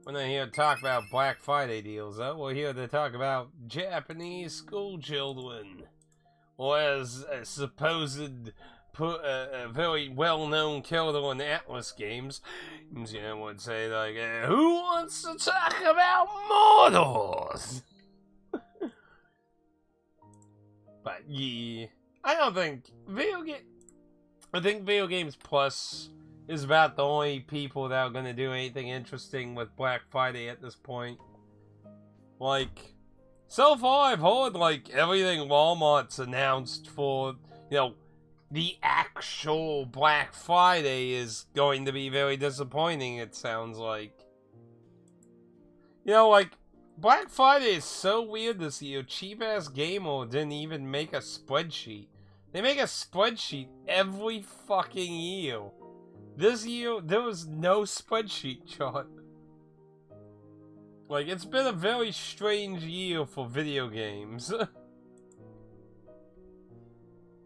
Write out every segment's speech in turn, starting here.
We're not here to talk about Black Friday deals, though. We're here to talk about Japanese school children. Or as a supposed, very well-known killer in Atlas games, would say, like, who wants to talk about mortals? But, yeah. I don't think I think Video Games Plus is about the only people that are going to do anything interesting with Black Friday at this point. Like, so far I've heard, like, everything Walmart's announced for, the actual Black Friday is going to be very disappointing, it sounds like. Like, Black Friday is so weird this year. Cheap-ass Gamer didn't even make a spreadsheet. They make a spreadsheet every fucking year. This year, there was no spreadsheet chart. Like, it's been a very strange year for video games.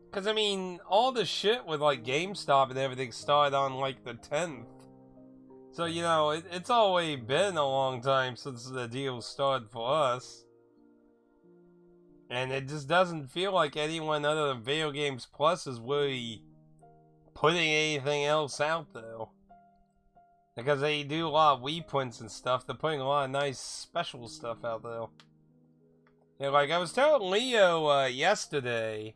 Because, I mean, all the shit with, like, GameStop and everything started on, like, the 10th. So, it's already been a long time since the deal started for us. And it just doesn't feel like anyone other than Video Games Plus is really putting anything else out there. Because they do a lot of reprints and stuff. They're putting a lot of nice special stuff out there. Like I was telling Leo yesterday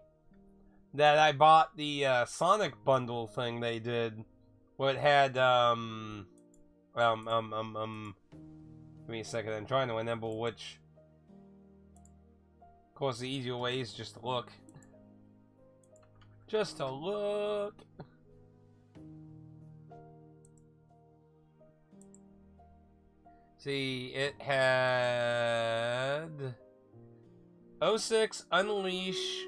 that I bought the Sonic bundle thing they did, where it had give me a second. I'm trying to remember which. Of course, the easier way is just to look. Just to look. See, it had 06 Unleash,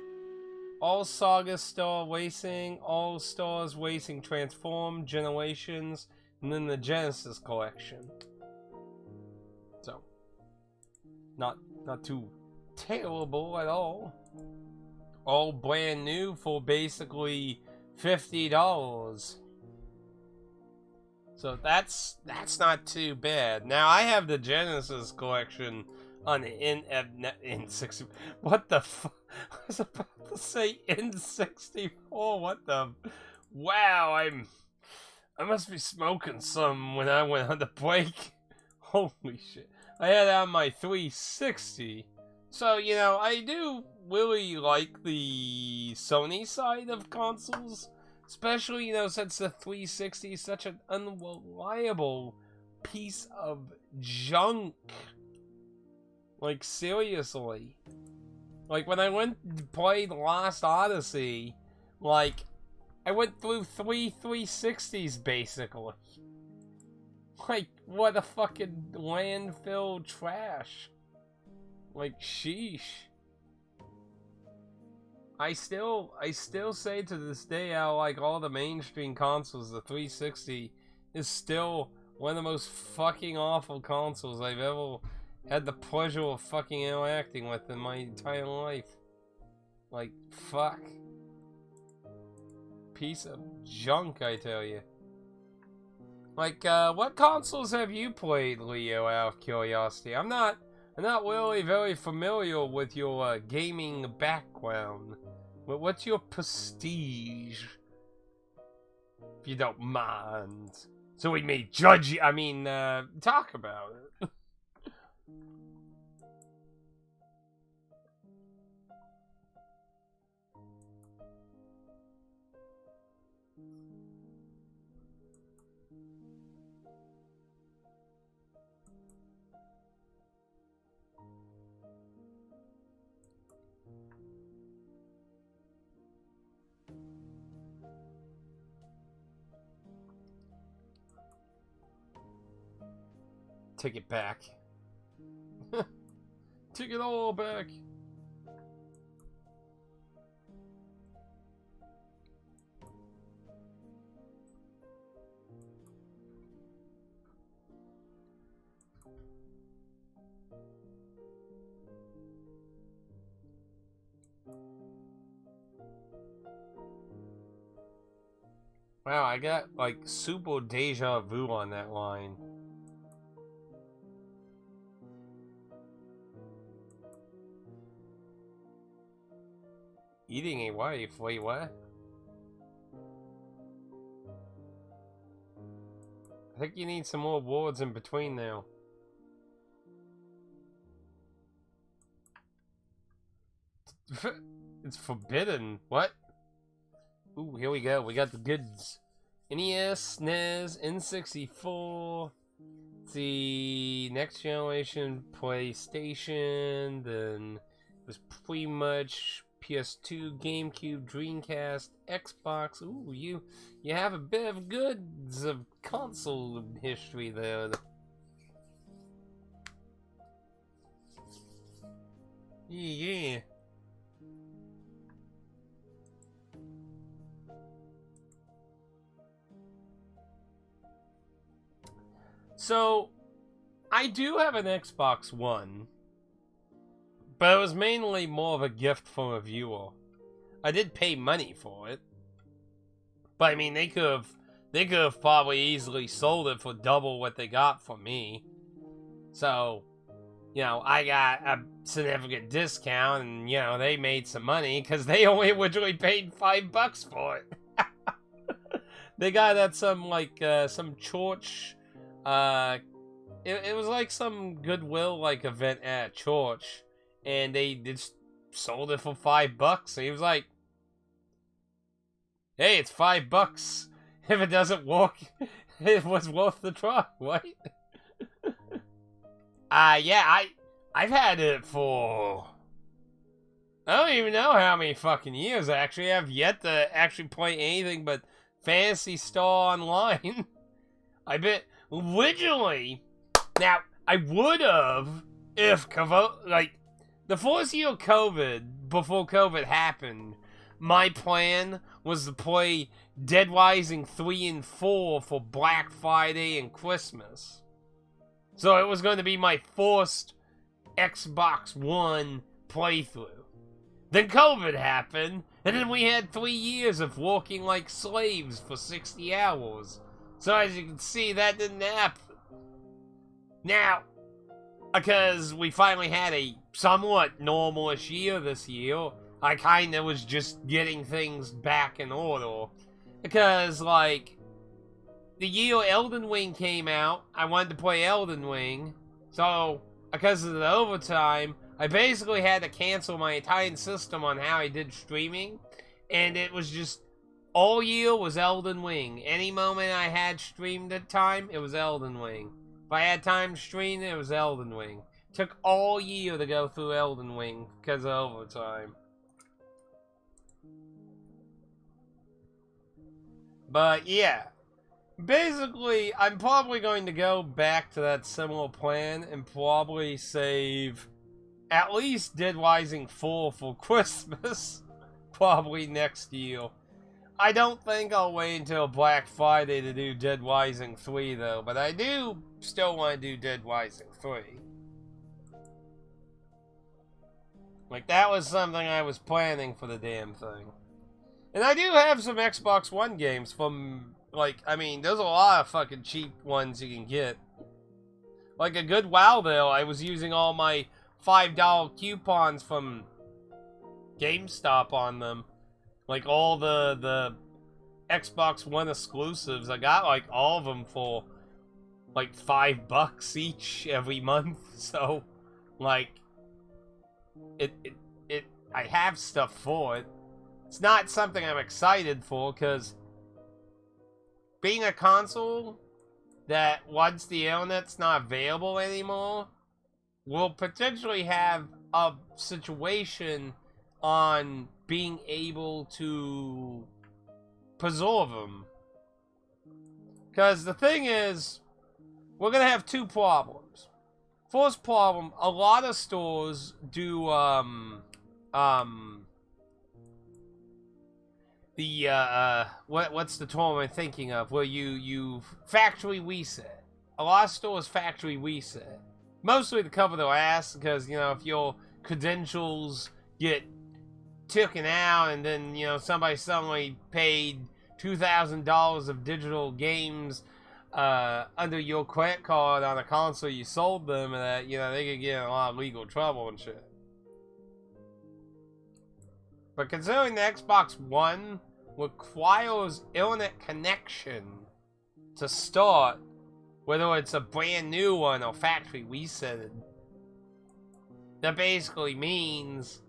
All Saga Star Racing, All Stars Racing Transform, Generations, and then the Genesis Collection. So, not too terrible at all. All brand new for basically $50. So that's not too bad. Now I have the Genesis collection on N60. What the fuck? I was about to say N64. What the? Wow, I must be smoking some when I went on the break. Holy shit! I had it on my 360. So I do really like the Sony side of consoles. Especially, since the 360 is such an unreliable piece of junk. Like, seriously. Like, when I went to play The Lost Odyssey, like, I went through 360s, basically. Like, what a fucking landfill trash. Like, sheesh. I still say to this day how, like, all the mainstream consoles, the 360 is still one of the most fucking awful consoles I've ever had the pleasure of fucking interacting with in my entire life. Like, fuck. Piece of junk, I tell you. Like, what consoles have you played, Leo, out of curiosity? I'm not really very familiar with your gaming background. But what's your prestige? If you don't mind. So we may judge you, talk about it. Take it back. Take it all back. Wow, I got, like, super deja vu on that line. Eating a wife? Wait, what? I think you need some more words in between now. It's forbidden. What? Ooh, here we go. We got the goods. NES, SNES, N64. The next generation PlayStation. Then it was pretty much PS2, GameCube, Dreamcast, Xbox. Ooh, you have a bit of goods of console history there. Yeah. So, I do have an Xbox One, but it was mainly more of a gift from a viewer. I did pay money for it, but I mean, they could have probably easily sold it for double what they got from me. So, you know, I got a significant discount, and you know, they made some money because they only originally paid $5 for it. They got at some some church. It was like some Goodwill like event at church, and they just sold it for $5. So he was like, "Hey, it's $5. If it doesn't work, it was worth the try, right?" Yeah, I've had it for I don't even know how many fucking years. Actually, I've yet to actually play anything but Phantasy Star Online. I bet originally. Now, I would have if the first year of COVID, before COVID happened, my plan was to play Dead Rising 3 and 4 for Black Friday and Christmas. So it was going to be my first Xbox One playthrough. Then COVID happened, and then we had 3 years of working like slaves for 60 hours. So as you can see, that didn't happen. Now, because we finally had a somewhat normalish year this year, I kinda was just getting things back in order. Because, like, the year Elden Ring came out, I wanted to play Elden Ring. So, because of the overtime, I basically had to cancel my entire system on how I did streaming. And it was just, all year was Elden Ring. Any moment I had streamed at time, it was Elden Ring. If I had time to stream, it was Elden Ring. Took all year to go through Elden Ring because of overtime. But yeah, basically, I'm probably going to go back to that similar plan and probably save at least Dead Rising 4 for Christmas. Probably next year. I don't think I'll wait until Black Friday to do Dead Rising 3 though, but I do still want to do Dead Rising 3. Like, that was something I was planning for the damn thing. And I do have some Xbox One games from, like, I mean, there's a lot of fucking cheap ones you can get. Like, a good while though, I was using all my $5 coupons from GameStop on them. Like, all the Xbox One exclusives, I got, like, all of them for, like, $5 each every month. So, like, I have stuff for it. It's not something I'm excited for, because being a console that once the internet's not available anymore will potentially have a situation on being able to preserve them. Because the thing is, we're going to have two problems. First problem, a lot of stores do, what's the term I'm thinking of, where you factory reset. A lot of stores factory reset. Mostly to cover their ass, because, you know, if your credentials get taken out and then, you know, somebody suddenly paid $2,000 of digital games under your credit card on a console you sold them, and that, you know, they could get in a lot of legal trouble and shit. But considering the Xbox One requires internet connection to start, whether it's a brand new one or factory resetted, that basically means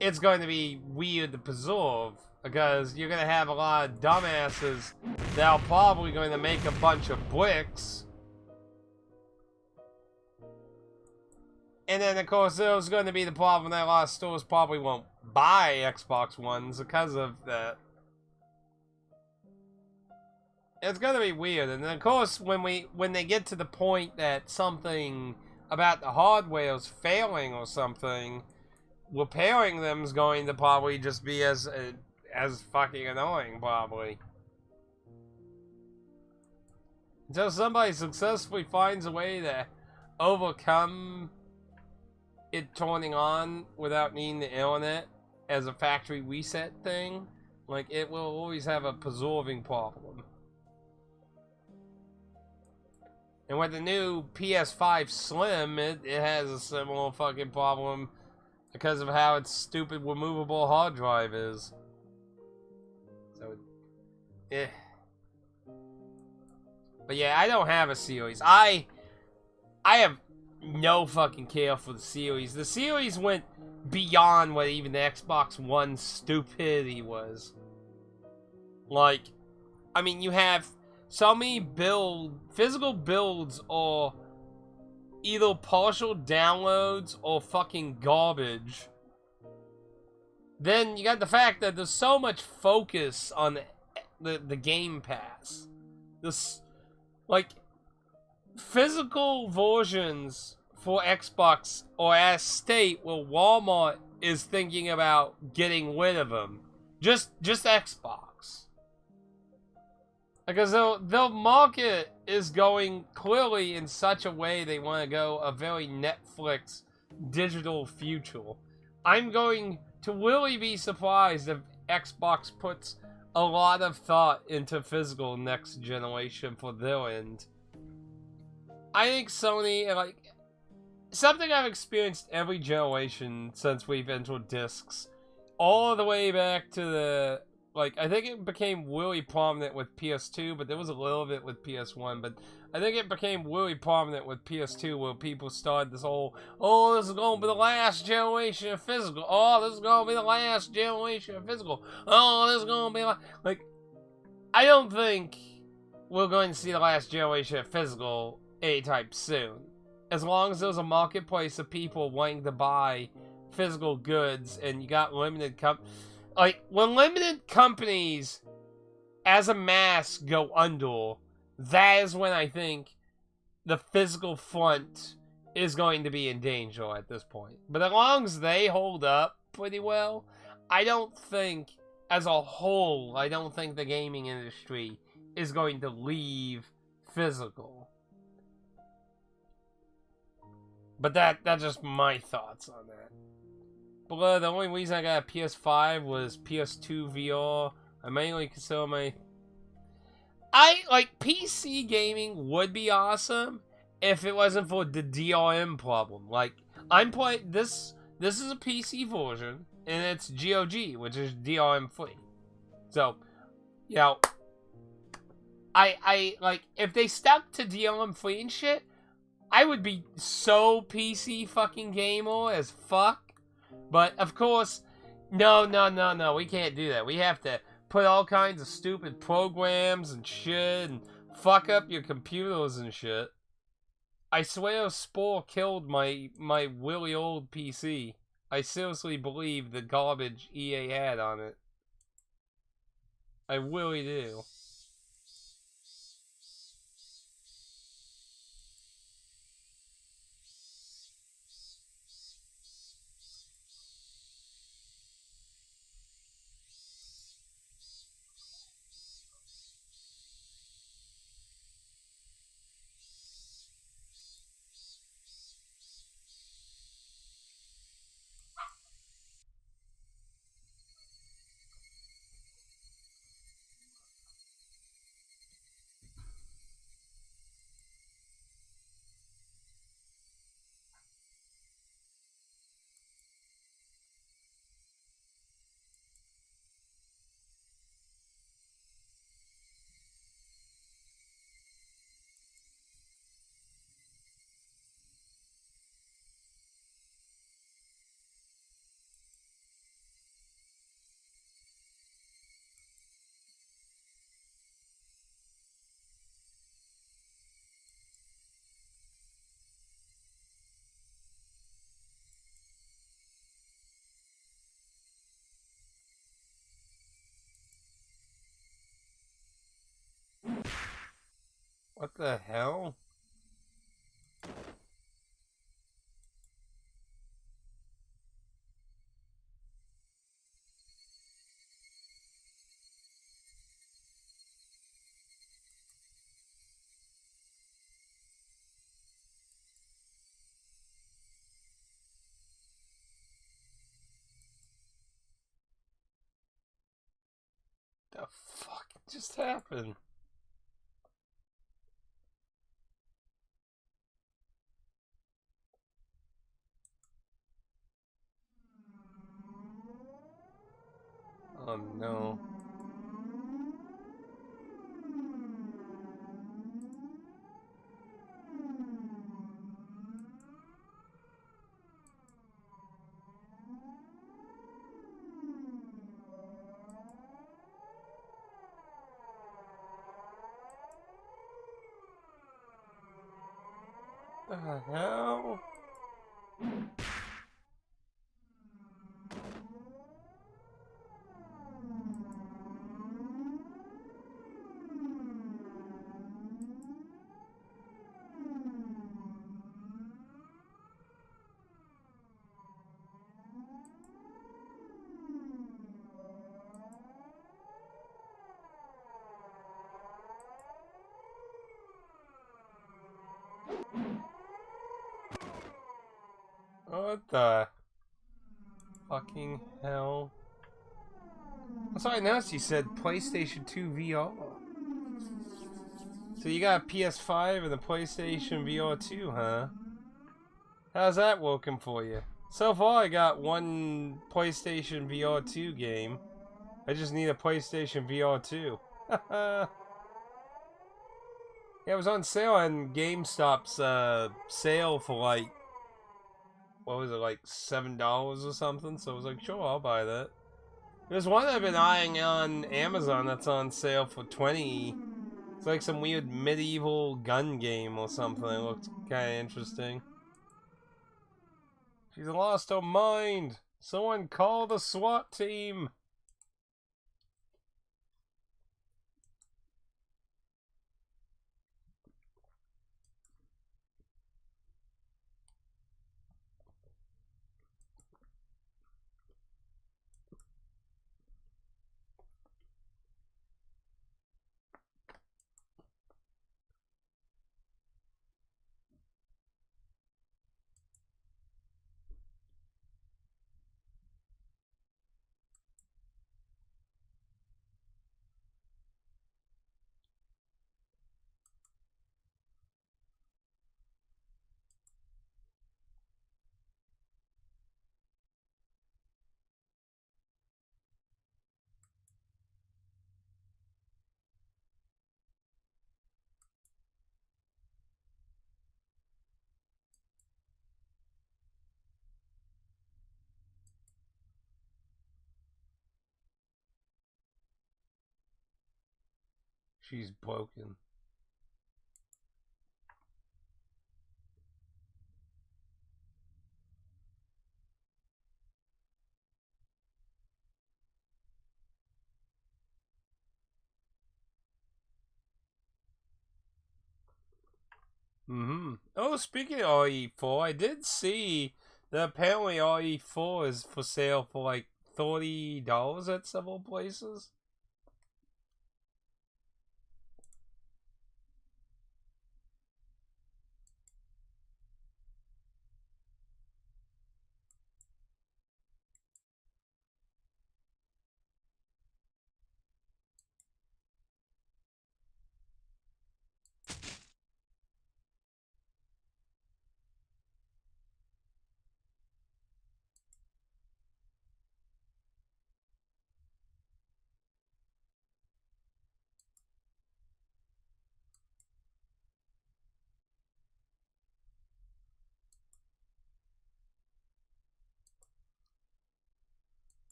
it's going to be weird to preserve, because you're going to have a lot of dumbasses that are probably going to make a bunch of bricks. And then, of course, there's going to be the problem that a lot of stores probably won't buy Xbox Ones because of that. It's going to be weird. And then, of course, when they get to the point that something about the hardware is failing or something, repairing them is going to probably just be as fucking annoying, probably. Until somebody successfully finds a way to overcome it turning on without needing the internet as a factory reset thing, like, it will always have a preserving problem. And with the new PS5 Slim, it has a similar fucking problem because of how its stupid removable hard drive is. So, But yeah, I don't have a series. I have no fucking care for the series. The series went beyond what even the Xbox One stupidity was. Like, I mean, you have so many physical builds or either partial downloads or fucking garbage. Then you got the fact that there's so much focus on the Game Pass. This, like, physical versions for Xbox or as state where Walmart is thinking about getting rid of them. Just Xbox. Because their market is going clearly in such a way they want to go a very Netflix digital future. I'm going to really be surprised if Xbox puts a lot of thought into physical next generation for their end. I think Sony, like, something I've experienced every generation since we've entered discs, all the way back to the, like, I think it became really prominent with PS2, but there was a little bit with PS1, but I think it became really prominent with PS2 where people started this whole, oh, this is going to be the last generation of physical, oh, this is going to be the last generation of physical, oh, this is going to be like, I don't think we're going to see the last generation of physical anytime soon. As long as there's a marketplace of people wanting to buy physical goods and you got limited like, when limited companies as a mass go under, that is when I think the physical front is going to be in danger at this point. But as long as they hold up pretty well, I don't think, as a whole, I don't think the gaming industry is going to leave physical. But that's just my thoughts on that. But the only reason I got a PS5 was PS2 VR. I mainly consider like, PC gaming would be awesome if it wasn't for the DRM problem. Like, I'm playing this is a PC version, and it's GOG, which is DRM free. So, you know, I like, if they stuck to DRM free and shit, I would be so PC fucking gamer as fuck. But, of course, no, we can't do that. We have to put all kinds of stupid programs and shit and fuck up your computers and shit. I swear Spore killed my really old PC. I seriously believe the garbage EA had on it. I really do. What the hell? The fuck just happened? Oh no. The hell? What the fucking hell? That's why I noticed you said PlayStation 2 VR. So you got a PS5 and the PlayStation VR 2, huh? How's that working for you? So far I got one PlayStation VR 2 game. I just need a PlayStation VR 2. Yeah, it was on sale on GameStop's sale for like, what was it, like $7 or something? So I was like, sure, I'll buy that. There's one I've been eyeing on Amazon that's on sale for 20. It's like some weird medieval gun game or something. It looked kind of interesting. She's lost her mind. Someone call the SWAT team. She's broken. Oh, speaking of RE4, I did see that apparently RE4 is for sale for like $30 at several places.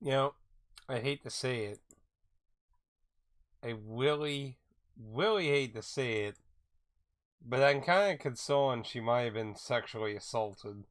You know, I hate to say it. I really, really hate to say it. But I'm kind of concerned she might have been sexually assaulted.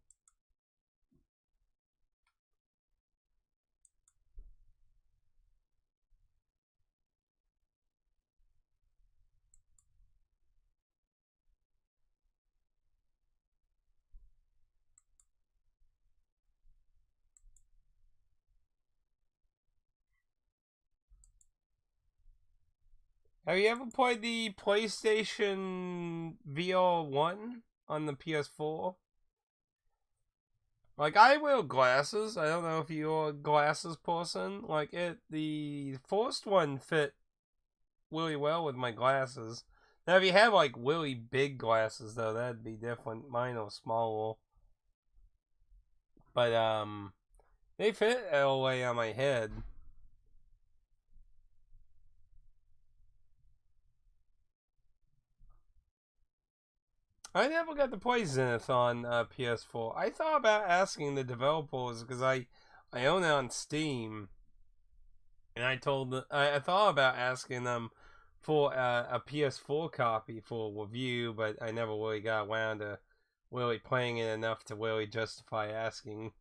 Have you ever played the PlayStation VR 1 on the PS4? Like, I wear glasses. I don't know if you're a glasses person. Like, the first one fit really well with my glasses. Now, if you have, like, really big glasses, though, that'd be different. Mine are smaller. But, they fit all the way on my head. I never got to play Zenith on PS4. I thought about asking the developers because I own it on Steam, and I thought about asking them for a PS4 copy for review, but I never really got around to really playing it enough to really justify asking.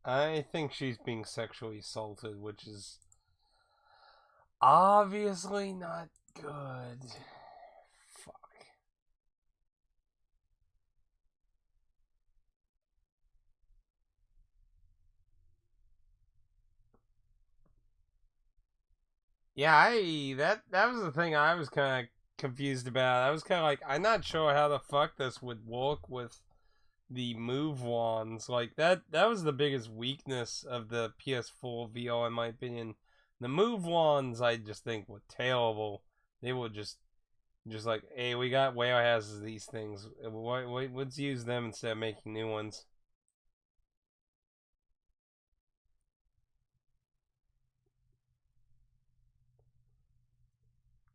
I think she's being sexually assaulted, which is obviously not good. Fuck. Yeah, that was the thing I was kind of confused about. I was kind of like, I'm not sure how the fuck this would work with the move wands. Like that was the biggest weakness of the PS4 VR in my opinion. The move wands I just think were terrible. They were just like, hey, we got warehouses of these things. Let's use them instead of making new ones.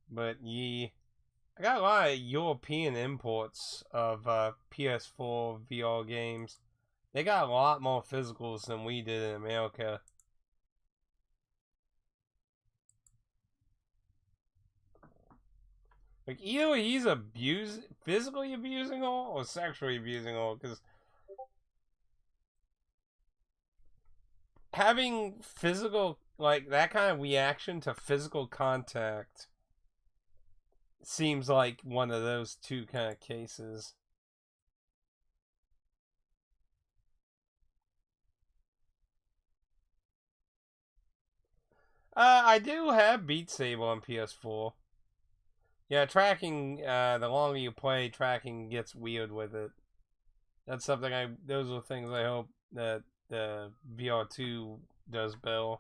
But I got a lot of European imports of PS4 VR games. They got a lot more physicals than we did in America. Like, either he's physically abusing her or sexually abusing her, because having physical, like, that kind of reaction to physical contact seems like one of those two kind of cases. I do have Beat Saber on PS4. Yeah, tracking, the longer you play, tracking gets weird with it. That's something those are things I hope that the VR2 does better.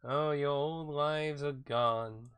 Oh, your old lives are gone.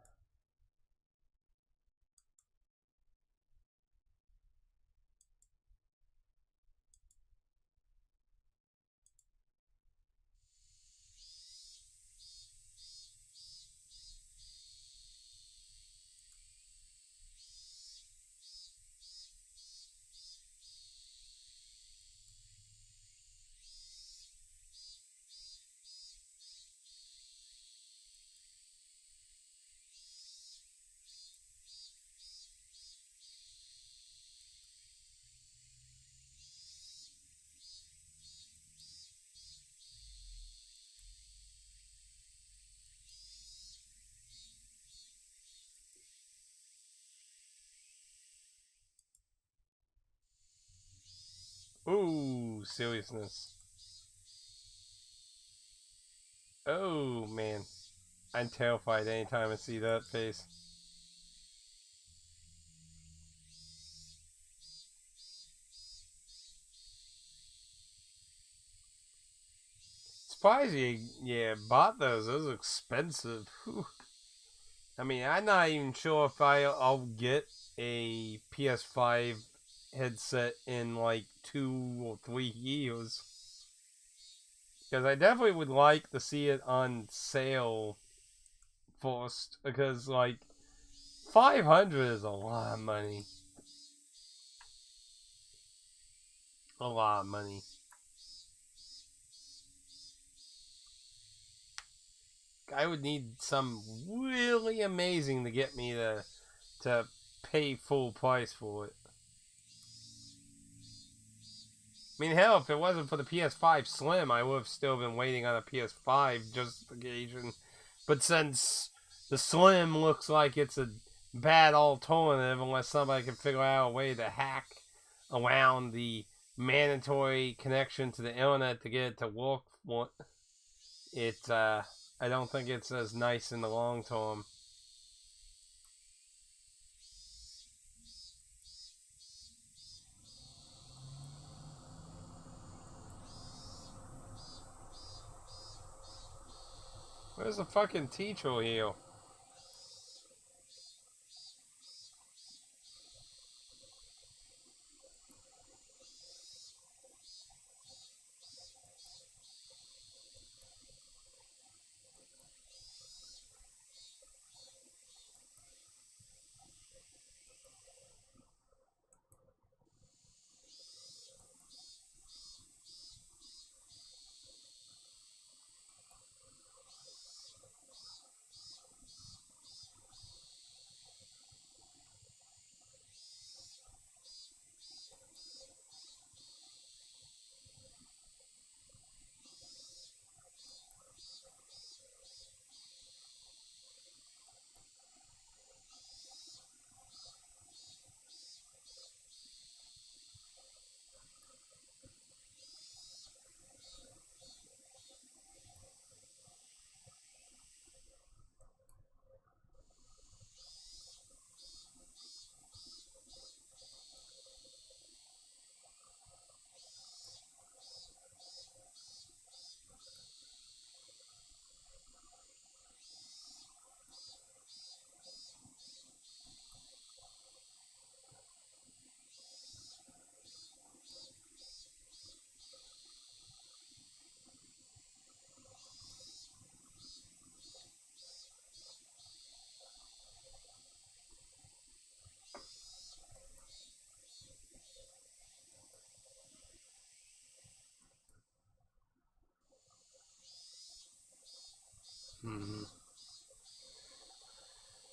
Ooh, seriousness. Oh, man. I'm terrified anytime I see that face. Surprised you, yeah, bought those. Those are expensive. Whew. I mean, I'm not even sure if I'll get a PS5 headset in like 2 or 3 years. Because I definitely would like to see it on sale first. Because, like, 500 is a lot of money. A lot of money. I would need some really amazing to get me to pay full price for it. I mean, hell, if it wasn't for the PS5 Slim, I would have still been waiting on a PS5 justification. But since the Slim looks like it's a bad alternative unless somebody can figure out a way to hack around the mandatory connection to the internet to get it to work, I don't think it's as nice in the long term. Where's the fucking teacher here?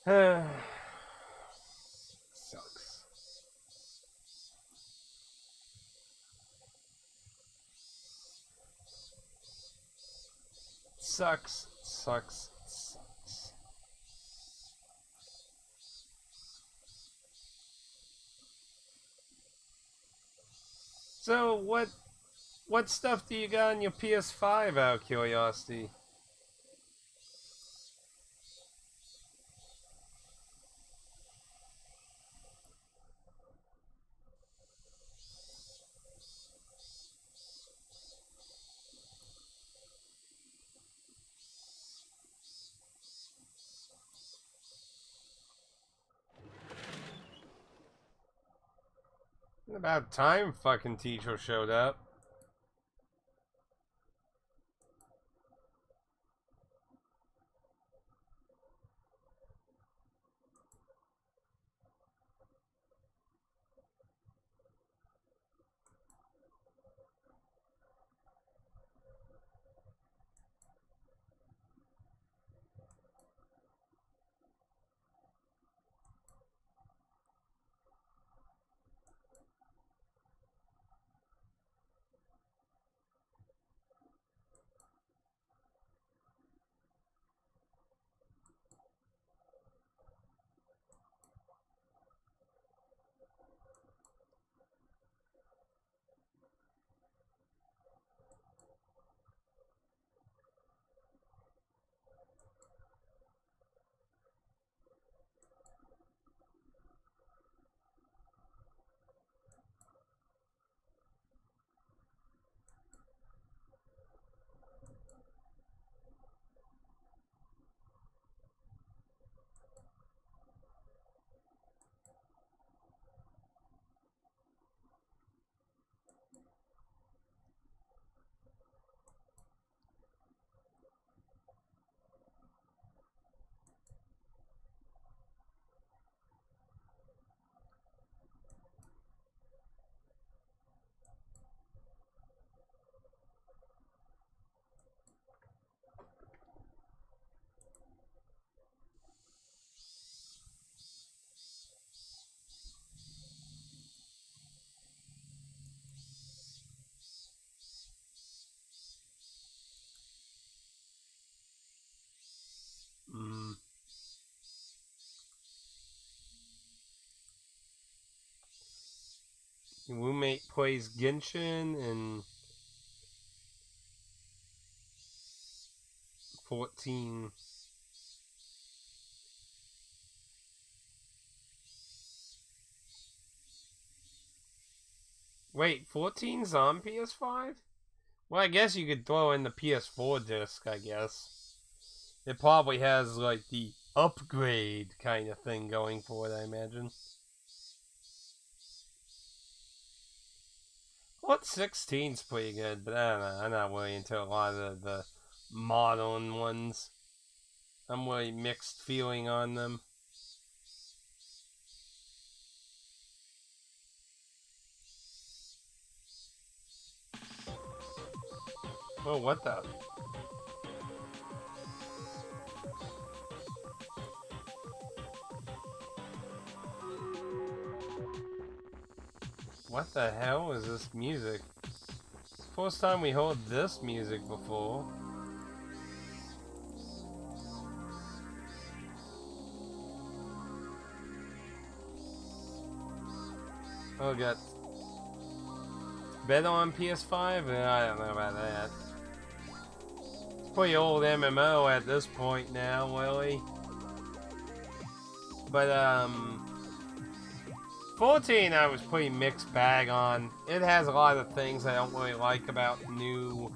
Hmm. Sucks. Sucks. Sucks. Sucks. So what stuff do you got on your PS5 out of curiosity? About time fucking teacher showed up. Your roommate plays Genshin and 14. Wait, 14's on PS5? Well, I guess you could throw in the PS4 disc, I guess. It probably has, like, the upgrade kind of thing going for it, I imagine. Well, 16's pretty good, but I don't know. I'm not really into a lot of the modern ones. I'm really mixed feeling on them. Oh, what the? What the hell is this music? First time we heard this music before. Oh, got better on PS5? I don't know about that. It's pretty old MMO at this point now, really. But 14 I was pretty mixed bag on. It has a lot of things I don't really like about new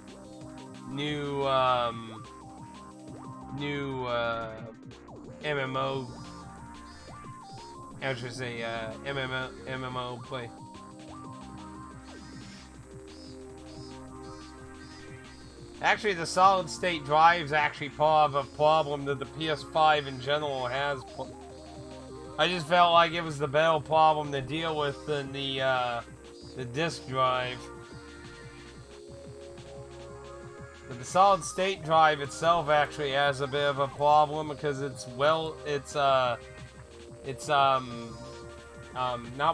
MMO. I should say MMO play. Actually, the solid state drive's actually part of a problem that the PS5 in general has. I just felt like it was the better problem to deal with than the disk drive. But the solid state drive itself actually has a bit of a problem because it's not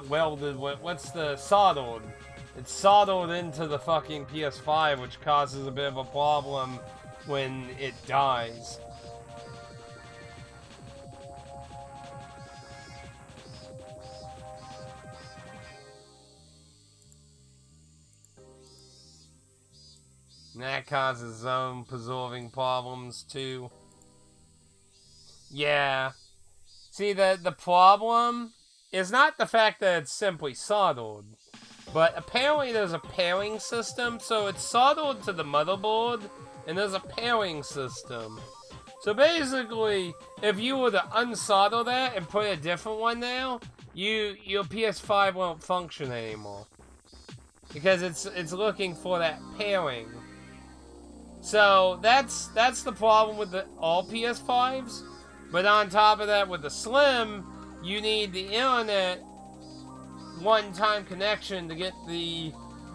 welded. What's the soldered? It's soldered into the fucking PS5, which causes a bit of a problem when it dies. And that causes zone preserving problems too. Yeah. See, the problem is not the fact that it's simply soldered, but apparently there's a pairing system, so it's soldered to the motherboard, and there's a pairing system. So basically, if you were to unsolder that and put a different one now, your PS5 won't function anymore. Because it's looking for that pairing. So that's the problem with all PS5s. But on top of that, with the Slim, you need the internet one-time connection to get the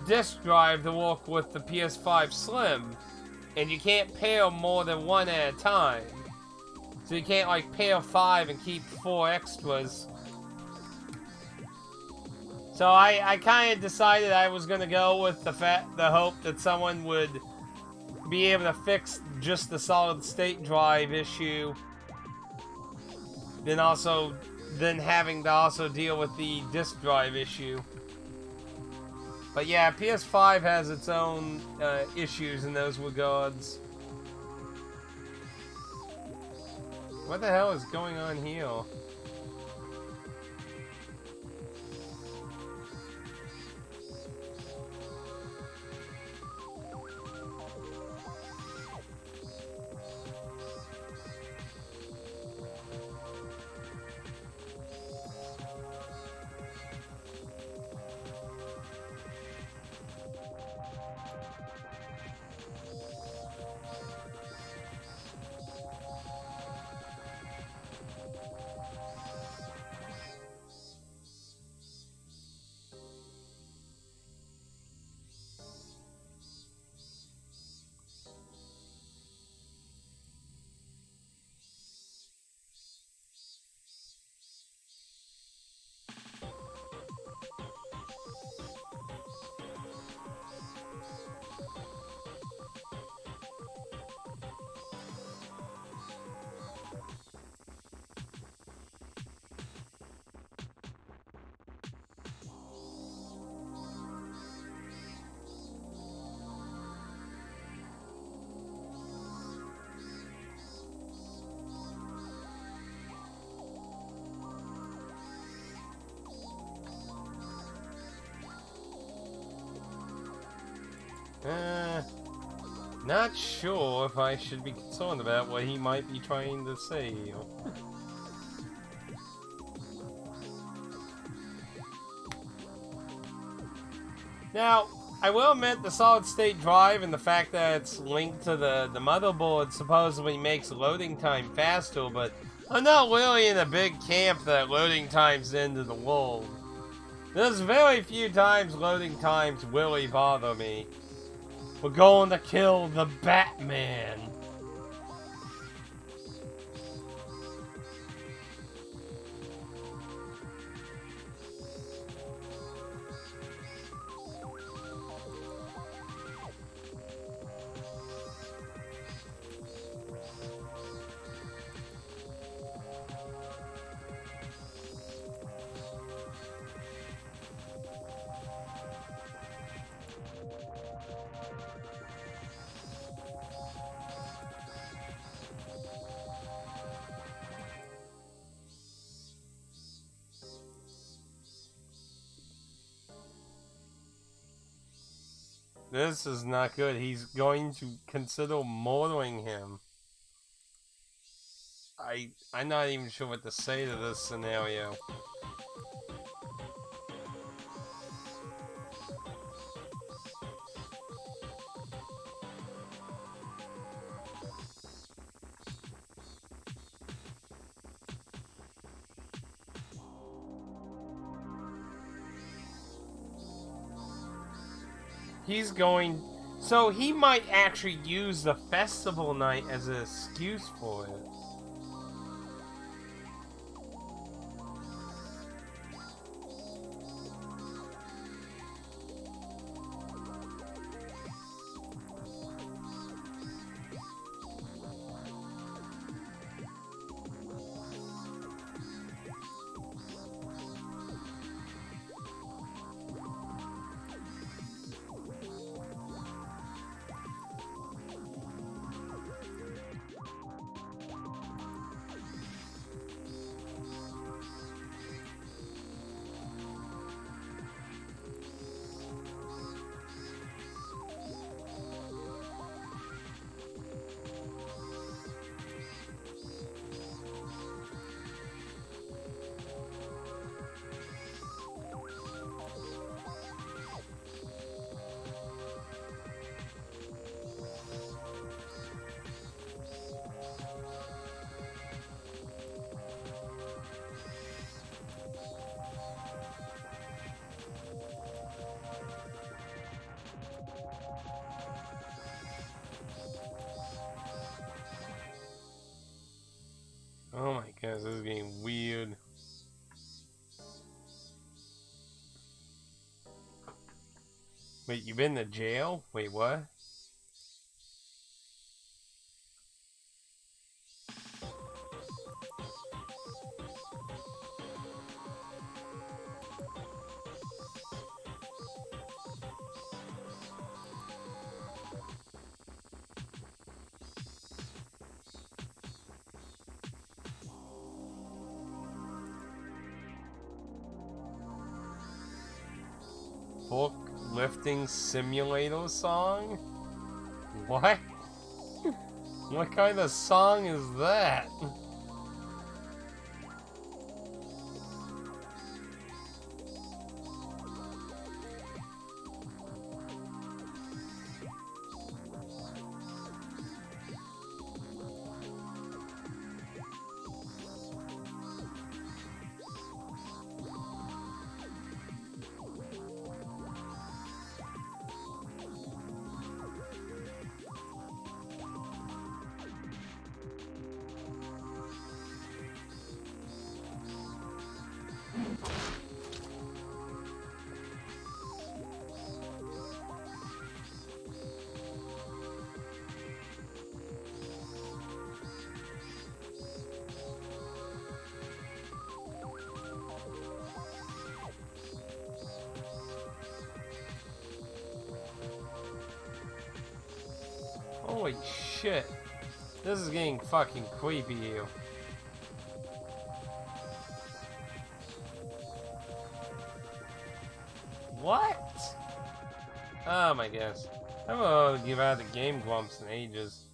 disk drive to work with the PS5 Slim. And you can't pair more than one at a time. So you can't like pair 5 and keep 4 extras. So I kind of decided I was going to go with the hope that someone would be able to fix just the solid state drive issue. Then having to also deal with the disk drive issue. But yeah, PS5 has its own issues in those regards. What the hell is going on here? Not sure if I should be concerned about what he might be trying to say. Now, I will admit the solid-state drive and the fact that it's linked to the motherboard supposedly makes loading time faster, but I'm not really in a big camp that loading time's the end of the world. There's very few times loading times really bother me. We're going to kill the Batman. This is not good. He's going to consider murdering him. I'm not even sure what to say to this scenario. He's going... So he might actually use the festival night as an excuse for it. Oh my gosh, this is getting weird. Wait, you been to jail? Wait, what? Fork lifting simulator song? What? What kind of song is that? Holy shit. This is getting fucking creepy here. What? Oh my gosh. I don't know to give out the Game Grumps in ages.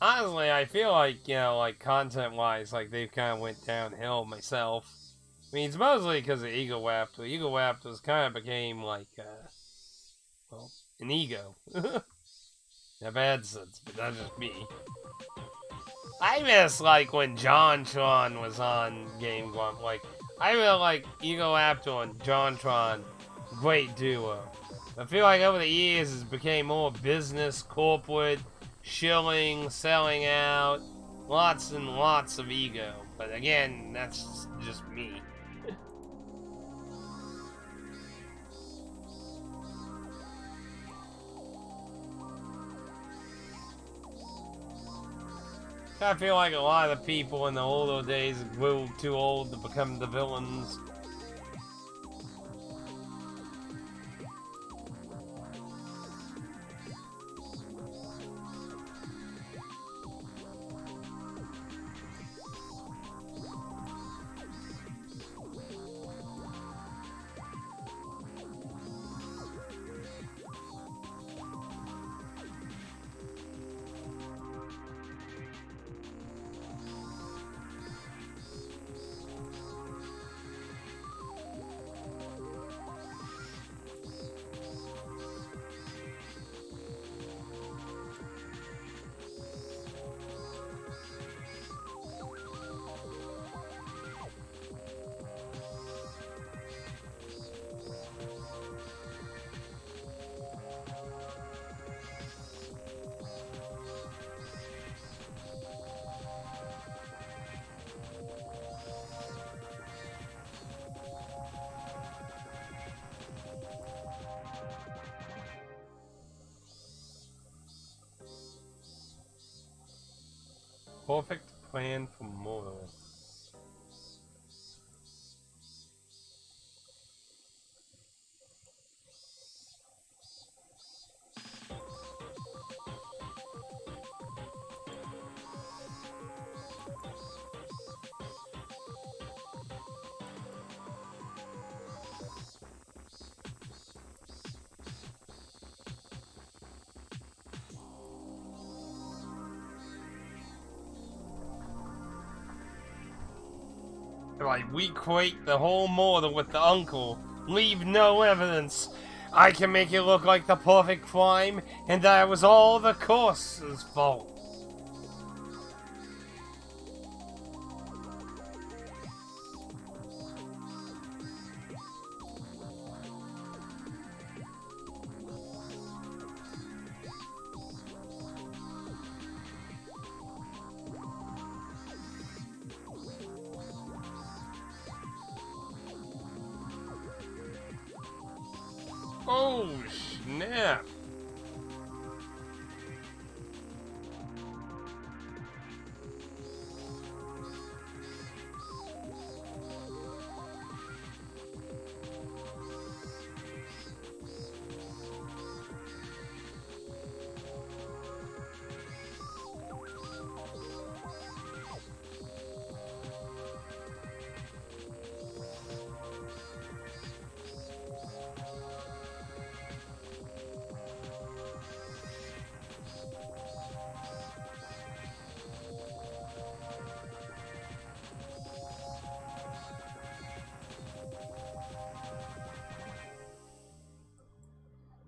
Honestly, I feel like, you know, like content-wise, like they've kind of went downhill myself. I mean, it's mostly because of Ego Raptor. Ego Raptors kind of became like, well, an ego. In a bad sense, but that's just me. I miss, like, when JonTron was on Game Grump. Like, I really like Ego Raptor and JonTron. Great duo. I feel like over the years it's became more business, corporate, shilling, selling out, lots and lots of ego. But again, that's just me. I feel like a lot of the people in the older days grew too old to become the villains. Perfect plan for mortal. Like, we equate the whole mortal with the uncle. Leave no evidence. I can make it look like the perfect crime, and that it was all the course's fault. Oh, snap.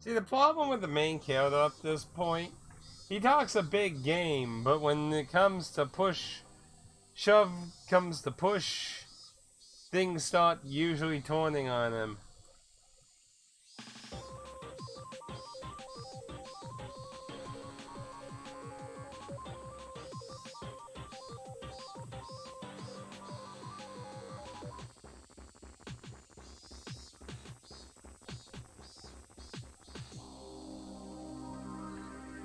See, the problem with the main character up to this point, he talks a big game, but when it comes to shove comes to push, things start usually turning on him.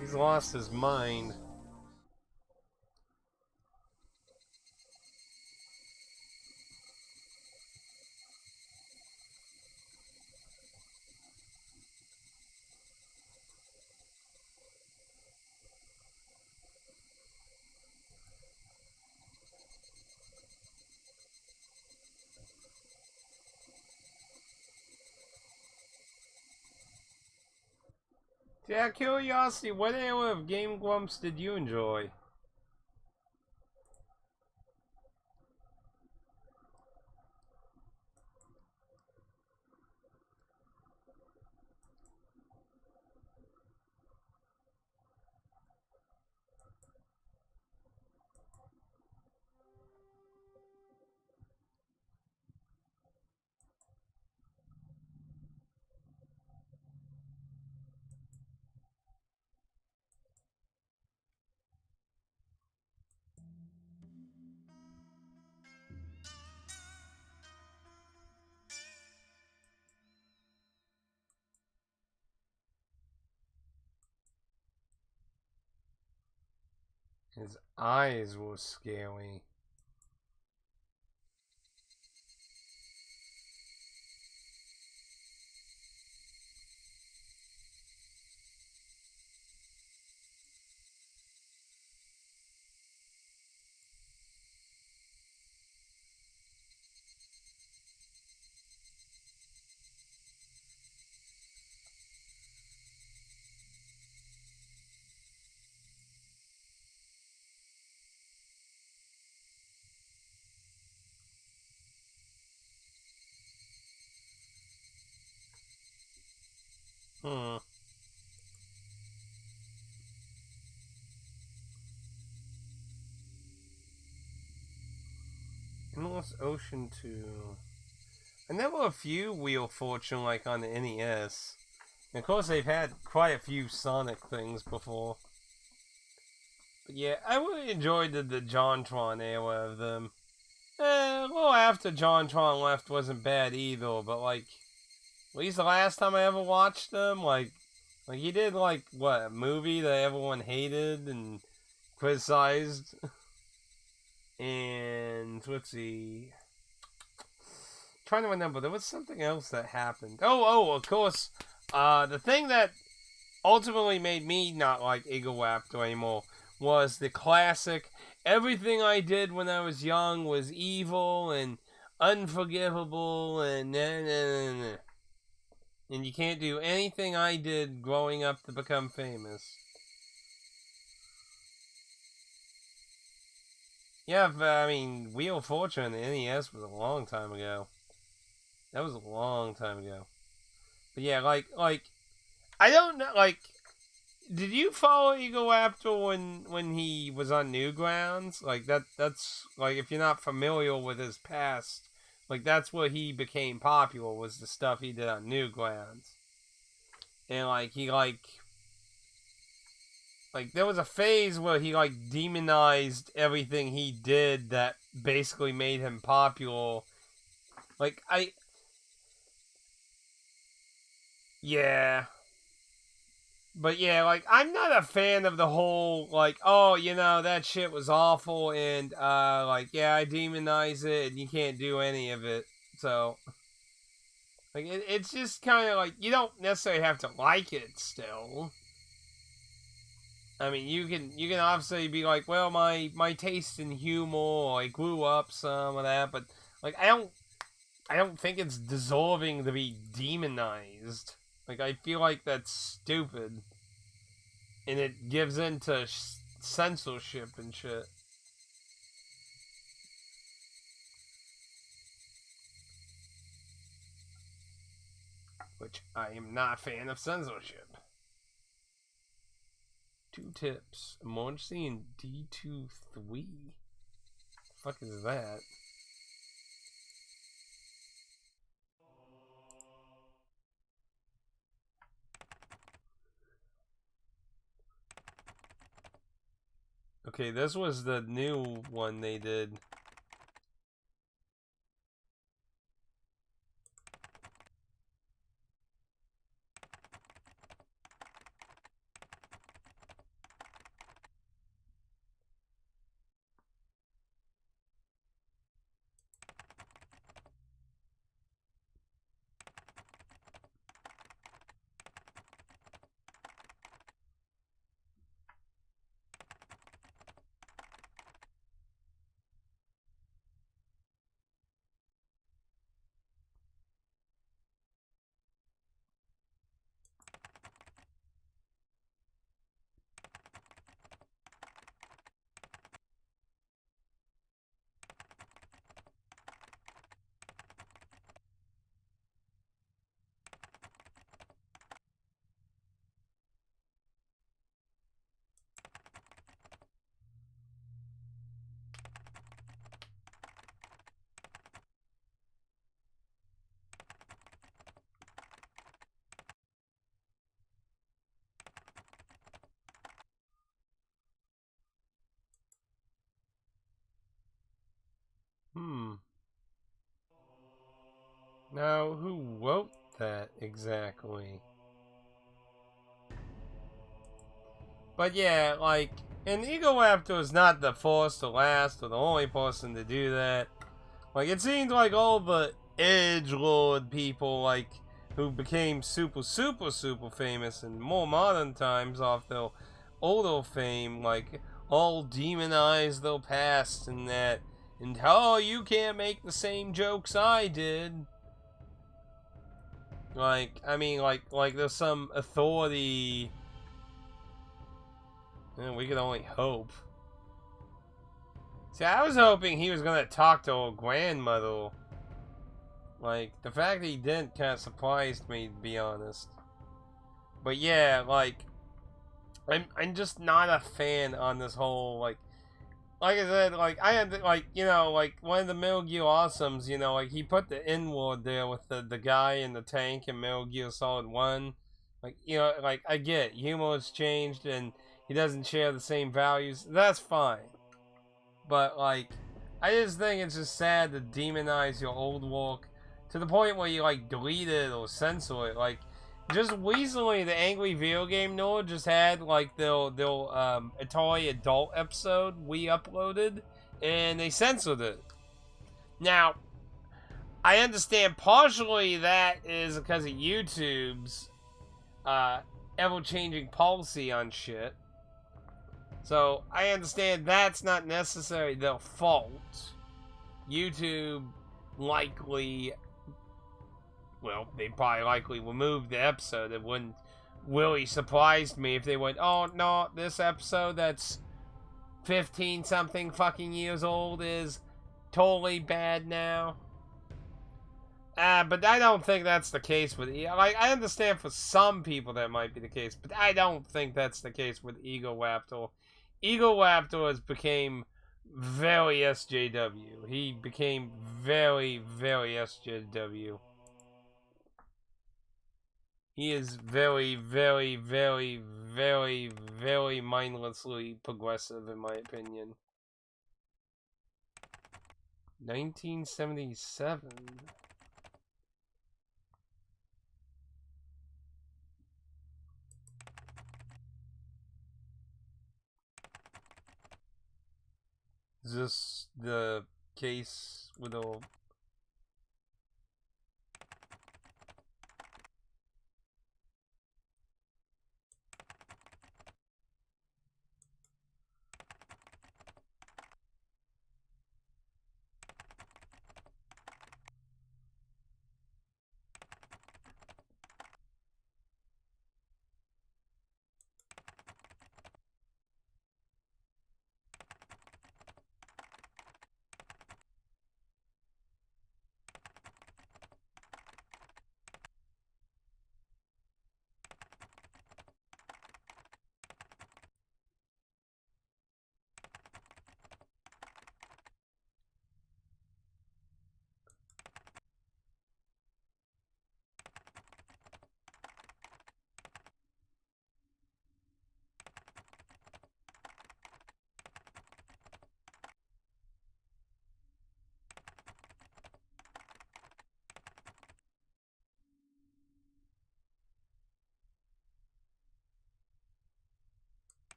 He's lost his mind. Out of curiosity, what era of Game Grumps did you enjoy? His eyes were scary. Hmm. Endless Ocean 2. And there were a few Wheel of Fortune like on the NES. And of course they've had quite a few Sonic things before. But yeah, I really enjoyed the JonTron era of them. A little after JonTron left wasn't bad either, but like, at least the last time I ever watched them, like he did like, what, a movie that everyone hated and criticized? And, let's see, trying to remember, there was something else that happened. Of course, the thing that ultimately made me not like Igawaptor anymore was the classic, everything I did when I was young was evil and unforgivable and nah, nah, nah, nah. And you can't do anything I did growing up to become famous. Yeah, but, I mean, Wheel of Fortune on the NES was a long time ago. That was a long time ago. But yeah, I don't know, did you follow Igawaptor when he was on Newgrounds? Like that's like if you're not familiar with his past, like that's where he became popular was the stuff he did on Newgrounds. And like he like there was a phase where he like demonized everything he did that basically made him popular. Like I yeah, but yeah, like I'm not a fan of the whole like, oh, that shit was awful and like yeah, I demonize it and you can't do any of it. So like it's just kind of like you don't necessarily have to like it still. I mean, you can obviously be like, well, my taste in humor, I grew up some of that, but like I don't think it's deserving to be demonized. Like I feel like that's stupid. And it gives into censorship and shit. Which I am not a fan of censorship. 2 tips. Emergency in D23. The fuck is that? Okay, this was the new one they did. Now, who wrote that exactly? But yeah, like, and Egoraptor is not the first or last or the only person to do that. Like, it seems like all the edgelord people, like, who became super famous in more modern times off their older fame, like, all demonize their past and that, and oh, you can't make the same jokes I did. Like, I mean, like there's some authority. We could only hope. See, I was hoping he was gonna talk to her grandmother. Like, the fact that he didn't kind of surprised me, to be honest. But yeah, like, I'm just not a fan on this whole, like I said, like, I had, like, you know, like, one of the Metal Gear Awesomes, you know, like, he put the N-word there with the guy in the tank in Metal Gear Solid 1. Like, you know, like, I get humor has changed and he doesn't share the same values. That's fine. But, like, I just think it's just sad to demonize your old work to the point where you, like, delete it or censor it. Like, just recently, the Angry Video Game Nerd just had, like, their Atari Adult episode we uploaded, and they censored it. Now, I understand partially that is because of YouTube's ever-changing policy on shit. So, I understand that's not necessarily their fault. YouTube likely, well, they probably likely removed the episode. It wouldn't really surprise me if they went, oh, no, this episode that's 15-something fucking years old is totally bad now. But I don't think that's the case with, like, I understand for some people that might be the case, but I don't think that's the case with Egoraptor. Egoraptor has became very SJW. He became very SJW. He is very mindlessly progressive, in my opinion. 1977. Is this the case with a...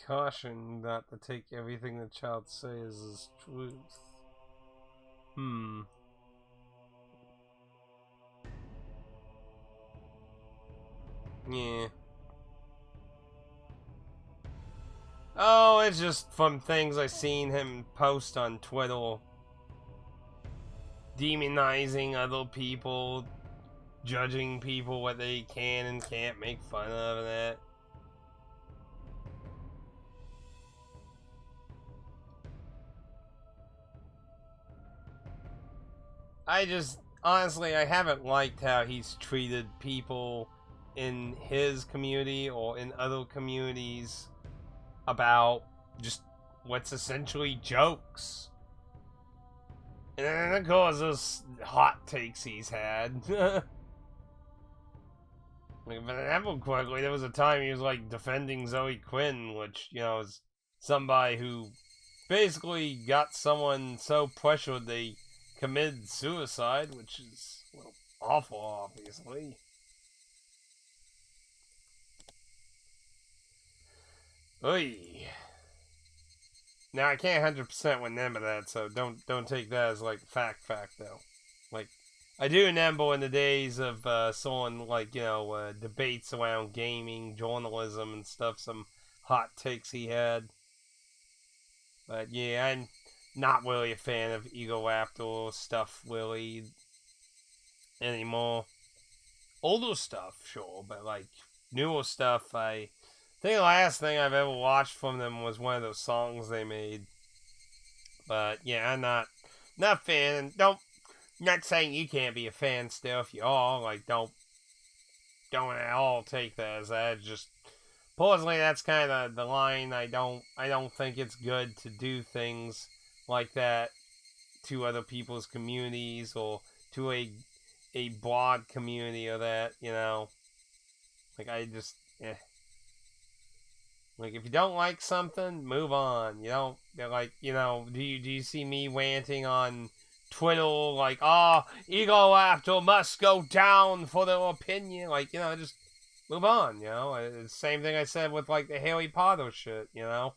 Caution not to take everything the child says as truth. Yeah. Oh, it's just from things I've seen him post on Twitter. Demonizing other people, judging people what they can and can't make fun of and that. I just, honestly, I haven't liked how he's treated people in his community or in other communities about just what's essentially jokes. And then, of course, those hot takes he's had. Like, if I remember correctly, there was a time he was, like, defending Zoe Quinn, which, you know, is somebody who basically got someone so pressured they committed suicide, which is, well, awful, obviously. Oy. Now, I can't 100% remember that, so don't take that as, like, fact, though. Like, I do remember in the days of someone, like, you know, debates around gaming, journalism, and stuff, some hot takes he had. But, yeah, I'm not really a fan of Egoraptor stuff, really, anymore. Older stuff, sure, but, like, newer stuff, I think the last thing I've ever watched from them was one of those songs they made. But, yeah, I'm not a fan. Not saying you can't be a fan still if you are. Like, don't at all take that as that. Just personally, that's kind of the line. I don't think it's good to do things like that to other people's communities or to a broad community or that. You know, like I just Like, if you don't like something, move on. You don't, like, you know, do you see me ranting on Twitter, like, oh, Egoraptor must go down for their opinion? Like, you know, just move on, you know? Same thing I said with, like, the Harry Potter shit, you know?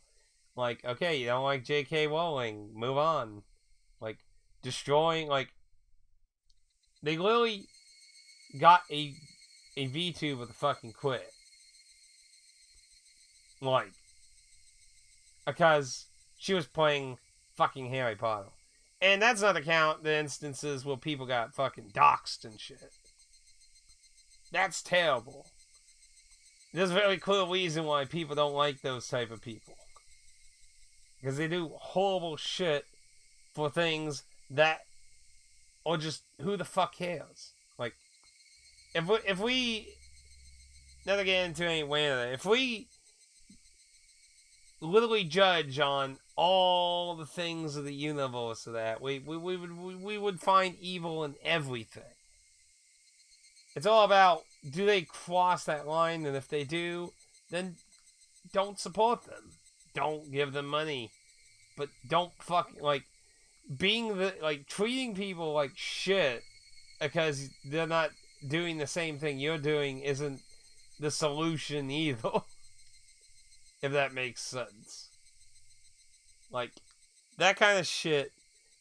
Like, okay, you don't like J.K. Rowling, move on. Like, destroying, like, they literally got a VTuber to fucking quit. Like, because she was playing fucking Harry Potter. And that's not to count the instances where people got fucking doxxed and shit. That's terrible. There's a very clear reason why people don't like those type of people. Because they do horrible shit for things that, or just, who the fuck cares? Like, if we not to get into any way, if we literally judge on all the things of the universe of that, we would find evil in everything. It's all about, do they cross that line? And if they do, then don't support them. Don't give them money. But don't fucking, like, treating people like shit because they're not doing the same thing you're doing isn't the solution either. If that makes sense. Like, that kind of shit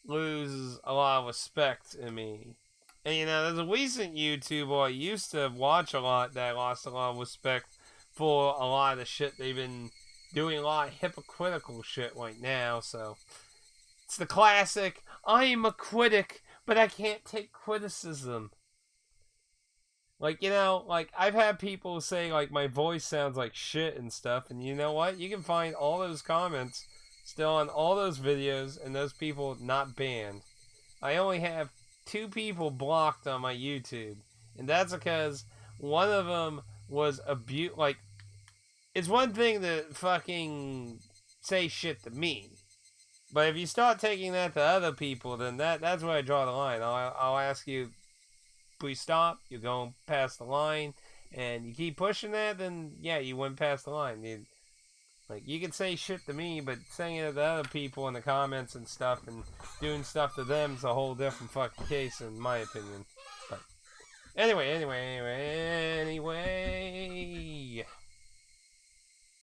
loses a lot of respect in me. And, you know, there's a recent YouTuber I used to watch a lot that I lost a lot of respect for a lot of the shit they've been doing, a lot of hypocritical shit right now, so it's the classic, I'm a critic, but I can't take criticism. Like, you know, like, I've had people say, like, my voice sounds like shit and stuff, and you know what? You can find all those comments still on all those videos, and those people not banned. I only have 2 people blocked on my YouTube, and that's because one of them was like, it's one thing to fucking say shit to me, but if you start taking that to other people, then that's where I draw the line. I'll ask you, please stop. You're going past the line, and you keep pushing that, then yeah, you went past the line. You can say shit to me, but saying it to other people in the comments and stuff, and doing stuff to them is a whole different fucking case, in my opinion. But anyway.